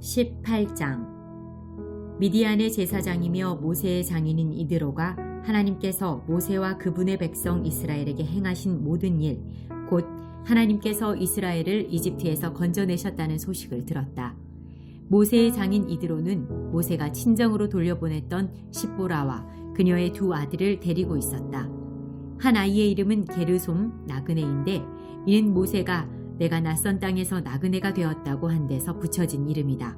18장. 미디안의 제사장이며 모세의 장인인 이드로가 하나님께서 모세와 그분의 백성 이스라엘에게 행하신 모든 일, 곧 하나님께서 이스라엘을 이집트에서 건져내셨다는 소식을 들었다. 모세의 장인 이드로는 모세가 친정으로 돌려보냈던 십보라와 그녀의 두 아들을 데리고 있었다. 한 아이의 이름은 게르솜 나그네인데, 이는 모세가 내가 낯선 땅에서 나그네가 되었다고 한 데서 붙여진 이름이다.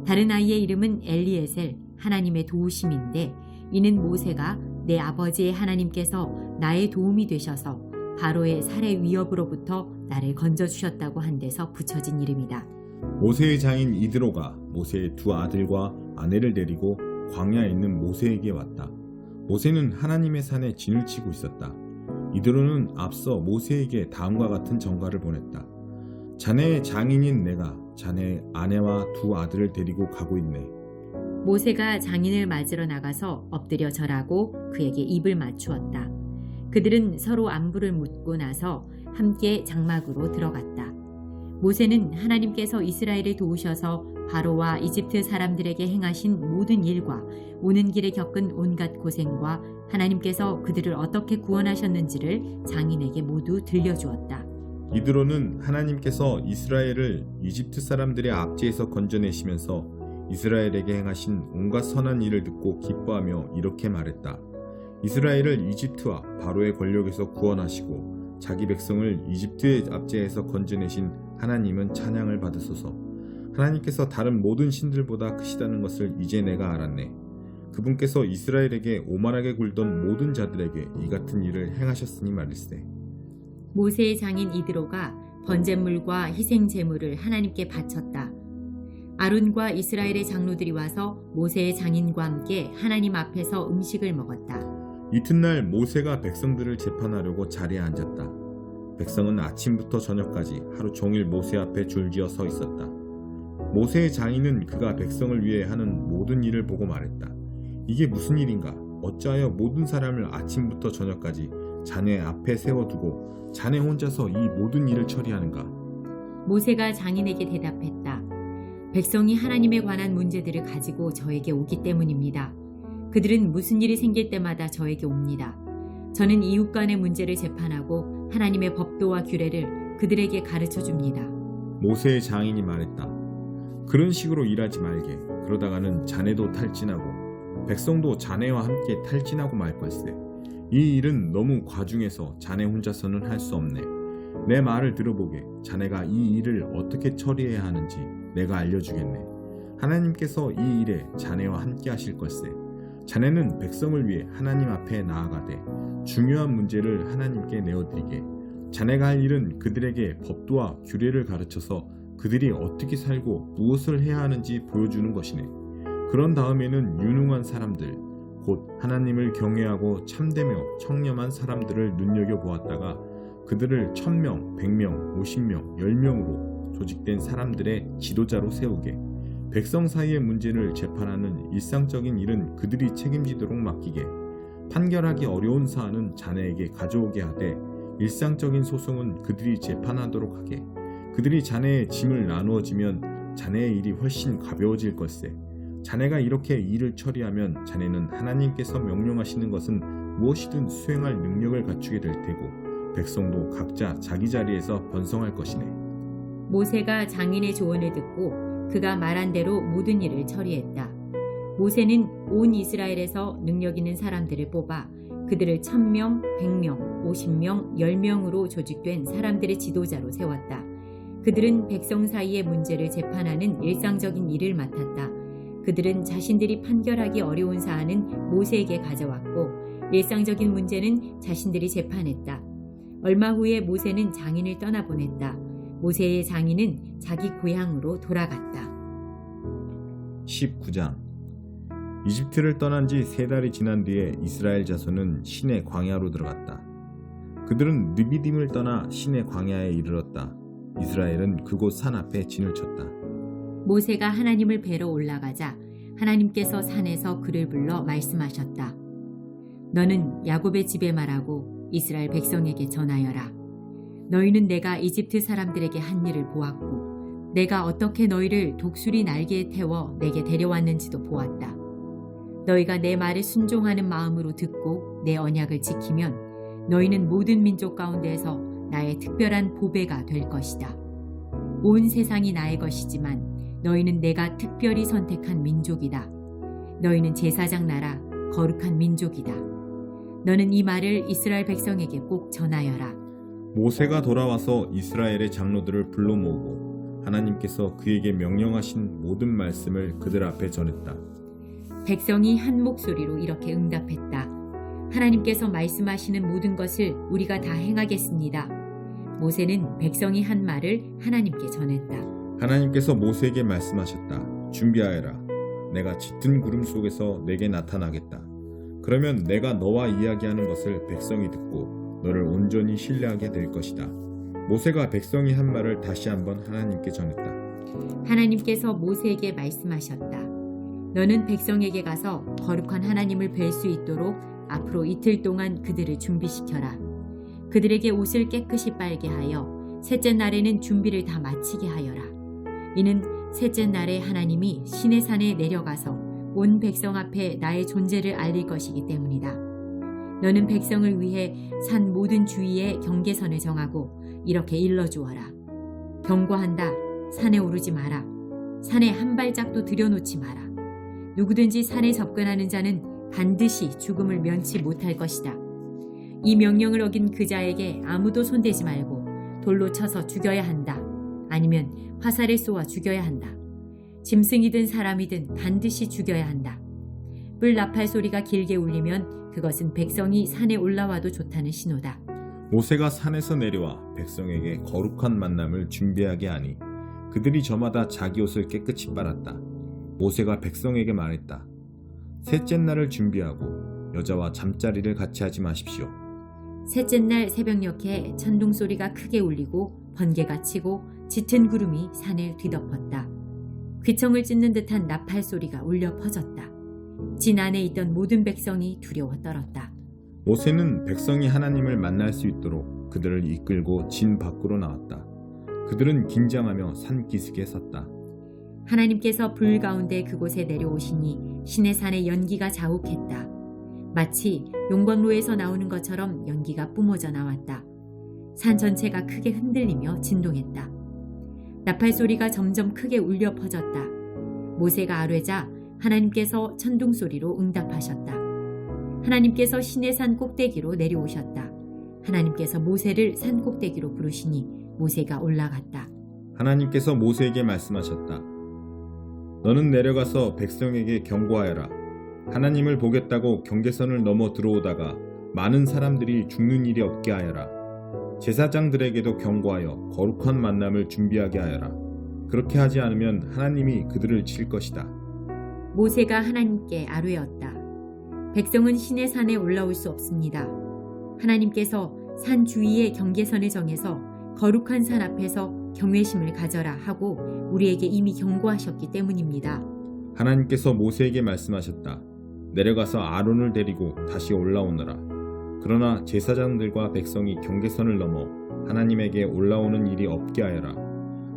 다른 아이의 이름은 엘리에셀, 하나님의 도우심인데, 이는 모세가 내 아버지의 하나님께서 나의 도움이 되셔서 바로의 살해 위협으로부터 나를 건져주셨다고 한 데서 붙여진 이름이다. 모세의 장인 이드로가 모세의 두 아들과 아내를 데리고 광야에 있는 모세에게 왔다. 모세는 하나님의 산에 진을 치고 있었다. 이드로는 앞서 모세에게 다음과 같은 전가를 보냈다. 자네의 장인인 내가 자네의 아내와 두 아들을 데리고 가고 있네. 모세가 장인을 맞으러 나가서 엎드려 절하고 그에게 입을 맞추었다. 그들은 서로 안부를 묻고 나서 함께 장막으로 들어갔다. 모세는 하나님께서 이스라엘을 도우셔서 바로와 이집트 사람들에게 행하신 모든 일과 오는 길에 겪은 온갖 고생과 하나님께서 그들을 어떻게 구원하셨는지를 장인에게 모두 들려주었다. 이드로는 하나님께서 이스라엘을 이집트 사람들의 압제에서 건져내시면서 이스라엘에게 행하신 온갖 선한 일을 듣고 기뻐하며 이렇게 말했다. 이스라엘을 이집트와 바로의 권력에서 구원하시고 자기 백성을 이집트의 압제에서 건져내신 하나님은 찬양을 받으소서. 하나님께서 다른 모든 신들보다 크시다는 것을 이제 내가 알았네. 그분께서 이스라엘에게 오만하게 굴던 모든 자들에게 이 같은 일을 행하셨으니 말일세. 모세의 장인 이드로가 번제물과 희생 제물을 하나님께 바쳤다. 아론과 이스라엘의 장로들이 와서 모세의 장인과 함께 하나님 앞에서 음식을 먹었다. 이튿날 모세가 백성들을 재판하려고 자리에 앉았다. 백성은 아침부터 저녁까지 하루 종일 모세 앞에 줄지어 서 있었다. 모세의 장인은 그가 백성을 위해 하는 모든 일을 보고 말했다. 이게 무슨 일인가? 어찌하여 모든 사람을 아침부터 저녁까지 자네 앞에 세워두고 자네 혼자서 이 모든 일을 처리하는가? 모세가 장인에게 대답했다. 백성이 하나님에 관한 문제들을 가지고 저에게 오기 때문입니다. 그들은 무슨 일이 생길 때마다 저에게 옵니다. 저는 이웃 간의 문제를 재판하고 하나님의 법도와 규례를 그들에게 가르쳐 줍니다. 모세의 장인이 말했다. 그런 식으로 일하지 말게. 그러다가는 자네도 탈진하고 백성도 자네와 함께 탈진하고 말 걸세. 이 일은 너무 과중해서 자네 혼자서는 할 수 없네. 내 말을 들어보게. 자네가 이 일을 어떻게 처리해야 하는지 내가 알려주겠네. 하나님께서 이 일에 자네와 함께 하실 걸세. 자네는 백성을 위해 하나님 앞에 나아가되 중요한 문제를 하나님께 내어드리게. 자네가 할 일은 그들에게 법도와 규례를 가르쳐서 그들이 어떻게 살고 무엇을 해야 하는지 보여주는 것이네. 그런 다음에는 유능한 사람들, 곧 하나님을 경외하고 참되며 청렴한 사람들을 눈여겨보았다가 그들을 1000명, 100명, 50명, 10명으로 조직된 사람들의 지도자로 세우게. 백성 사이의 문제를 재판하는 일상적인 일은 그들이 책임지도록 맡기게. 판결하기 어려운 사안은 자네에게 가져오게 하되 일상적인 소송은 그들이 재판하도록 하게. 그들이 자네의 짐을 나누어지면 자네의 일이 훨씬 가벼워질 걸세. 자네가 이렇게 일을 처리하면 자네는 하나님께서 명령하시는 것은 무엇이든 수행할 능력을 갖추게 될 테고 백성도 각자 자기 자리에서 번성할 것이네. 모세가 장인의 조언을 듣고 그가 말한 대로 모든 일을 처리했다. 모세는 온 이스라엘에서 능력 있는 사람들을 뽑아 그들을 1000명, 100명, 50명, 10명으로 조직된 사람들의 지도자로 세웠다. 그들은 백성 사이의 문제를 재판하는 일상적인 일을 맡았다. 그들은 자신들이 판결하기 어려운 사안은 모세에게 가져왔고 일상적인 문제는 자신들이 재판했다. 얼마 후에 모세는 장인을 떠나보냈다. 모세의 장인은 자기 고향으로 돌아갔다. 19장. 이집트를 떠난 지 3달이 지난 뒤에 이스라엘 자손은 신의 광야로 들어갔다. 그들은 느비딤을 떠나 신의 광야에 이르렀다. 이스라엘은 그곳 산 앞에 진을 쳤다. 모세가 하나님을 뵈러 올라가자 하나님께서 산에서 그를 불러 말씀하셨다. 너는 야곱의 집에 말하고 이스라엘 백성에게 전하여라. 너희는 내가 이집트 사람들에게 한 일을 보았고 내가 어떻게 너희를 독수리 날개에 태워 내게 데려왔는지도 보았다. 너희가 내 말에 순종하는 마음으로 듣고 내 언약을 지키면 너희는 모든 민족 가운데에서 나의 특별한 보배가 될 것이다. 온 세상이 나의 것이지만 너희는 내가 특별히 선택한 민족이다. 너희는 제사장 나라, 거룩한 민족이다. 너는 이 말을 이스라엘 백성에게 꼭 전하여라. 모세가 돌아와서 이스라엘의 장로들을 불러 모으고 하나님께서 그에게 명령하신 모든 말씀을 그들 앞에 전했다. 백성이 한 목소리로 이렇게 응답했다. 하나님께서 말씀하시는 모든 것을 우리가 다 행하겠습니다. 모세는 백성이 한 말을 하나님께 전했다. 하나님께서 모세에게 말씀하셨다. 준비하여라. 내가 짙은 구름 속에서 내게 나타나겠다. 그러면 내가 너와 이야기하는 것을 백성이 듣고 너를 온전히 신뢰하게 될 것이다. 모세가 백성이 한 말을 다시 한번 하나님께 전했다. 하나님께서 모세에게 말씀하셨다. 너는 백성에게 가서 거룩한 하나님을 뵐 수 있도록 앞으로 이틀 동안 그들을 준비시켜라. 그들에게 옷을 깨끗이 빨게 하여 셋째 날에는 준비를 다 마치게 하여라. 이는 셋째 날에 하나님이 시내산에 내려가서 온 백성 앞에 나의 존재를 알릴 것이기 때문이다. 너는 백성을 위해 산 모든 주위에 경계선을 정하고 이렇게 일러주어라. 경고한다. 산에 오르지 마라. 산에 한 발짝도 들여놓지 마라. 누구든지 산에 접근하는 자는 반드시 죽음을 면치 못할 것이다. 이 명령을 어긴 그 자에게 아무도 손대지 말고 돌로 쳐서 죽여야 한다. 아니면 화살에 쏘아 죽여야 한다. 짐승이든 사람이든 반드시 죽여야 한다. 뿔 나팔 소리가 길게 울리면 그것은 백성이 산에 올라와도 좋다는 신호다. 모세가 산에서 내려와 백성에게 거룩한 만남을 준비하게 하니 그들이 저마다 자기 옷을 깨끗이 빨았다. 모세가 백성에게 말했다. 셋째 날을 준비하고 여자와 잠자리를 같이 하지 마십시오. 셋째 날 새벽녘에 천둥 소리가 크게 울리고 번개가 치고 짙은 구름이 산을 뒤덮었다. 귀청을 찢는 듯한 나팔 소리가 울려 퍼졌다. 진 안에 있던 모든 백성이 두려워 떨었다. 모세는 백성이 하나님을 만날 수 있도록 그들을 이끌고 진 밖으로 나왔다. 그들은 긴장하며 산 기슭에 섰다. 하나님께서 불 가운데 그곳에 내려오시니 시내산의 연기가 자욱했다. 마치 용광로에서 나오는 것처럼 연기가 뿜어져 나왔다. 산 전체가 크게 흔들리며 진동했다. 나팔 소리가 점점 크게 울려 퍼졌다. 모세가 아뢰자 하나님께서 천둥 소리로 응답하셨다. 하나님께서 시내산 꼭대기로 내려오셨다. 하나님께서 모세를 산 꼭대기로 부르시니 모세가 올라갔다. 하나님께서 모세에게 말씀하셨다. 너는 내려가서 백성에게 경고하여라. 하나님을 보겠다고 경계선을 넘어 들어오다가 많은 사람들이 죽는 일이 없게 하여라. 제사장들에게도 경고하여 거룩한 만남을 준비하게 하여라. 그렇게 하지 않으면 하나님이 그들을 칠 것이다. 모세가 하나님께 아뢰었다. 백성은 시내산에 올라올 수 없습니다. 하나님께서 산 주위에 경계선을 정해서 거룩한 산 앞에서 경외심을 가져라 하고 우리에게 이미 경고하셨기 때문입니다. 하나님께서 모세에게 말씀하셨다. 내려가서 아론을 데리고 다시 올라오너라. 그러나 제사장들과 백성이 경계선을 넘어 하나님에게 올라오는 일이 없게 하여라.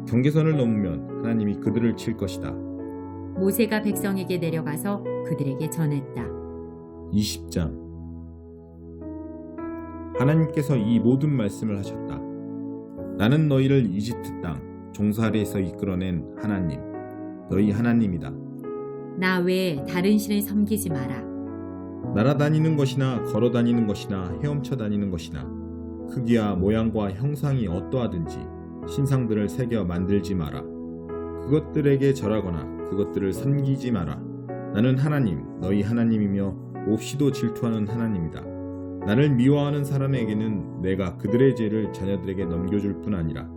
경계선을 넘으면 하나님이 그들을 칠 것이다. 모세가 백성에게 내려가서 그들에게 전했다. 20장 하나님께서 이 모든 말씀을 하셨다. 나는 너희를 이집트 땅 종살이에서 이끌어낸 하나님, 너희 하나님이다. 나 외에 다른 신을 섬기지 마라. 날아다니는 것이나 걸어다니는 것이나 헤엄쳐 다니는 것이나 크기와 모양과 형상이 어떠하든지 신상들을 새겨 만들지 마라. 그것들에게 절하거나 그것들을 섬기지 마라. 나는 하나님, 너희 하나님이며 몹시도 질투하는 하나님이다. 나를 미워하는 사람에게는 내가 그들의 죄를 자녀들에게 넘겨줄 뿐 아니라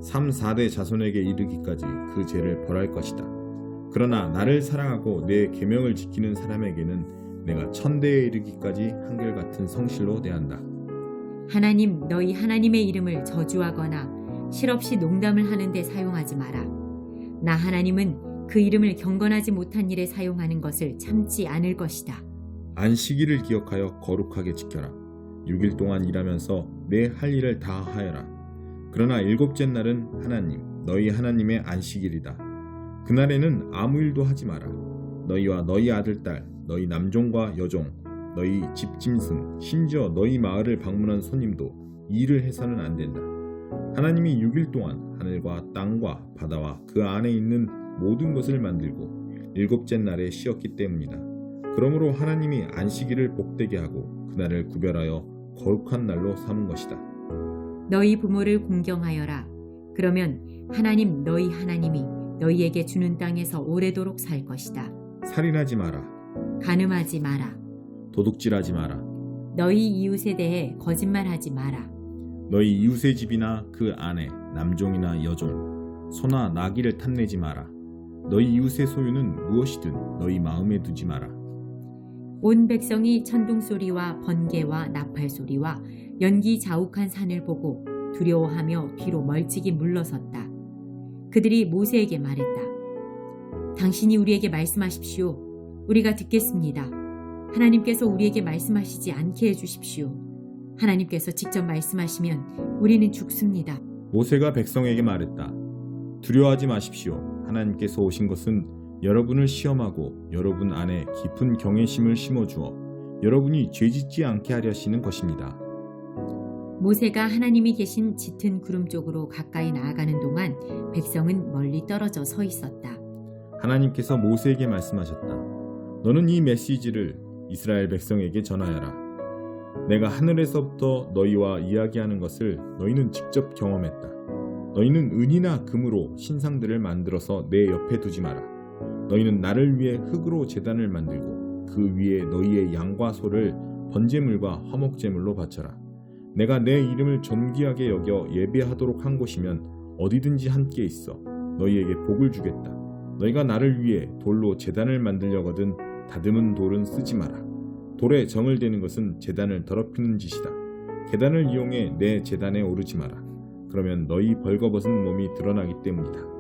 3, 4대 자손에게 이르기까지 그 죄를 벌할 것이다. 그러나 나를 사랑하고 내 계명을 지키는 사람에게는 내가 1000대에 이르기까지 한결같은 성실로 대한다. 하나님 너희 하나님의 이름을 저주하거나 실없이 농담을 하는 데 사용하지 마라. 나 하나님은 그 이름을 경건하지 못한 일에 사용하는 것을 참지 않을 것이다. 안식일을 기억하여 거룩하게 지켜라. 6일 동안 일하면서 내 할 일을 다 하여라. 그러나 7째 날은 하나님 너희 하나님의 안식일이다. 그날에는 아무 일도 하지 마라. 너희와 너희 아들 딸, 너희 남종과 여종, 너희 집 짐승, 심지어 너희 마을을 방문한 손님도 일을 해서는 안 된다. 하나님이 6일 동안 하늘과 땅과 바다와 그 안에 있는 모든 것을 만들고 일곱째 날에 쉬었기 때문이다. 그러므로 하나님이 안식일을 복되게 하고 그날을 구별하여 거룩한 날로 삼은 것이다. 너희 부모를 공경하여라. 그러면 하나님 너희 하나님이 너희에게 주는 땅에서 오래도록 살 것이다. 살인하지 마라. 간음하지 마라. 도둑질하지 마라. 너희 이웃에 대해 거짓말하지 마라. 너희 이웃의 집이나 그 안에 남종이나 여종, 소나 나귀를 탐내지 마라. 너희 이웃의 소유는 무엇이든 너희 마음에 두지 마라. 온 백성이 천둥 소리와 번개와 나팔 소리와 연기 자욱한 산을 보고 두려워하며 뒤로 멀찍이 물러섰다. 그들이 모세에게 말했다. 당신이 우리에게 말씀하십시오. 우리가 듣겠습니다. 하나님께서 우리에게 말씀하시지 않게 해주십시오. 하나님께서 직접 말씀하시면 우리는 죽습니다. 모세가 백성에게 말했다. 두려워하지 마십시오. 하나님께서 오신 것은 여러분을 시험하고 여러분 안에 깊은 경외심을 심어주어 여러분이 죄짓지 않게 하려 하시는 것입니다. 모세가 하나님이 계신 짙은 구름 쪽으로 가까이 나아가는 동안 백성은 멀리 떨어져 서 있었다. 하나님께서 모세에게 말씀하셨다. 너는 이 메시지를 이스라엘 백성에게 전하여라. 내가 하늘에서부터 너희와 이야기하는 것을 너희는 직접 경험했다. 너희는 은이나 금으로 신상들을 만들어서 내 옆에 두지 마라. 너희는 나를 위해 흙으로 제단을 만들고 그 위에 너희의 양과 소를 번제물과 화목제물로 바쳐라. 내가 내 이름을 존귀하게 여겨 예배하도록 한 곳이면 어디든지 함께 있어 너희에게 복을 주겠다. 너희가 나를 위해 돌로 제단을 만들려거든 다듬은 돌은 쓰지 마라. 돌에 정을 대는 것은 제단을 더럽히는 짓이다. 계단을 이용해 내 제단에 오르지 마라. 그러면 너희 벌거벗은 몸이 드러나기 때문이다.